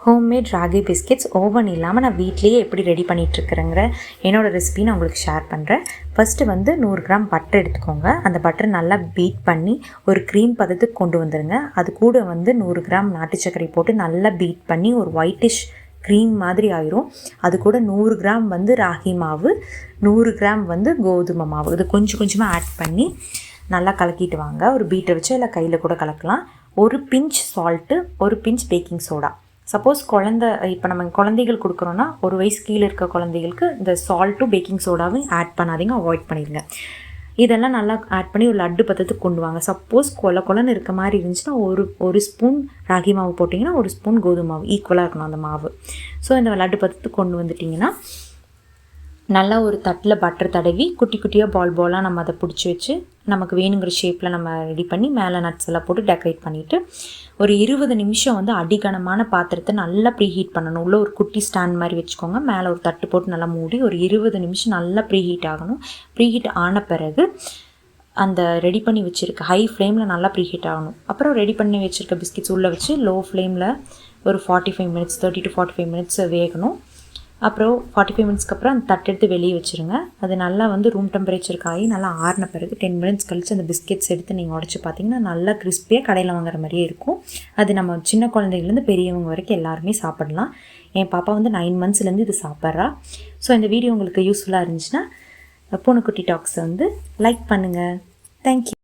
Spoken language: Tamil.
ஹோம்மேட் ராகி பிஸ்கெட்ஸ் ஓவன் இல்லாமல் நான் வீட்லேயே எப்படி ரெடி பண்ணிகிட்ருக்குறேங்கிற என்னோடய ரெசிபி நான் உங்களுக்கு ஷேர் பண்ணுறேன். ஃபஸ்ட்டு வந்து 100 கிராம் பட்டர் எடுத்துக்கோங்க. அந்த பட்டரை நல்லா பீட் பண்ணி ஒரு க்ரீம் பதத்துக்கு கொண்டு வந்துடுங்க. அது கூட வந்து 100 கிராம் நாட்டு சர்க்கரை போட்டு நல்லா பீட் பண்ணி ஒரு ஒயிட்டிஷ் க்ரீம் மாதிரி ஆயிரும். அது கூட 100 கிராம் வந்து ராகி மாவு, 100 கிராம் வந்து கோதுமை மாவு, இது கொஞ்சம் கொஞ்சமாக ஆட் பண்ணி நல்லா கலக்கிட்டு வாங்க. ஒரு பீட்டை வச்சு இல்லை கையில் கூட கலக்கலாம். ஒரு பிஞ்ச் சால்ட்டு, ஒரு பிஞ்ச் பேக்கிங் சோடா. சப்போஸ் இப்போ நம்ம குழந்தைகள் கொடுக்குறோன்னா 1 வயசு கீழே இருக்க குழந்தைகளுக்கு இந்த சால்ட்டும் பேக்கிங் சோடாவும் ஆட் பண்ணாதீங்க, அவாய்ட் பண்ணிடுங்க. இதெல்லாம் நல்லா ஆட் பண்ணி ஒரு லட்டு பதத்துக்கு கொண்டு வாங்க. சப்போஸ் கொலன்னு இருக்க மாதிரி இருந்துச்சுன்னா ஒரு ஸ்பூன் ராகி மாவு போட்டிங்கன்னா 1 ஸ்பூன் கோதுமை மாவு ஈக்குவலாக இருக்கணும் அந்த மாவு. ஸோ இந்த லட்டு பதத்துக்கு கொண்டு வந்துட்டிங்கன்னா நல்லா ஒரு தட்டில் பட்டர் தடவி குட்டி குட்டியாக பாலாக நம்ம அதை பிடிச்சி வச்சு நமக்கு வேணுங்கிற ஷேப்பில் நம்ம ரெடி பண்ணி மேலே நட்ஸ் எல்லாம் போட்டு டெக்கரேட் பண்ணிவிட்டு ஒரு 20 நிமிஷம் வந்து அடிகனமான பாத்திரத்தை நல்லா ப்ரீஹீட் பண்ணணும். உள்ள ஒரு குட்டி ஸ்டாண்ட் மாதிரி வச்சுக்கோங்க. மேலே ஒரு தட்டு போட்டு நல்லா மூடி ஒரு 20 நிமிஷம் நல்லா ப்ரீஹீட் ஆகணும். ப்ரீஹீட் ஆன பிறகு அந்த ரெடி பண்ணி வச்சுருக்க ஹை ஃப்ளேமில் நல்லா ப்ரீஹீட் ஆகணும். அப்புறம் ரெடி பண்ணி வச்சுருக்க பிஸ்கெட்ஸ் உள்ளே வச்சு லோ ஃப்ளேமில் ஒரு 45 மினிட்ஸ் 30 to 45 மினிட்ஸ் வேகணும். அப்புறம் 45 மினிட்ஸ்க்கு அப்புறம் அந்த தட்டு எடுத்து வெளியே வச்சுருங்க. அது நல்லா வந்து ரூம் டெம்பரேச்சருக்கு ஆகி நல்லா ஆறின பிறகு 10 மினிட்ஸ் கழித்து அந்த பிஸ்கெட்ஸ் எடுத்து நீங்கள் உடச்சி பார்த்தீங்கன்னா நல்லா கிறிஸ்பியாக கடையில் வாங்குற மாதிரியே இருக்கும். அது நம்ம சின்ன குழந்தைங்கலேருந்து பெரியவங்க வரைக்கும் எல்லாருமே சாப்பிடலாம். என் பாப்பா வந்து 9 மந்த்ஸ்லேருந்து இது சாப்பிட்றா. ஸோ இந்த வீடியோ உங்களுக்கு யூஸ்ஃபுல்லாக இருந்துச்சுன்னா பூனைக்குட்டி டாக்ஸை வந்து லைக் பண்ணுங்கள். தேங்க்யூ.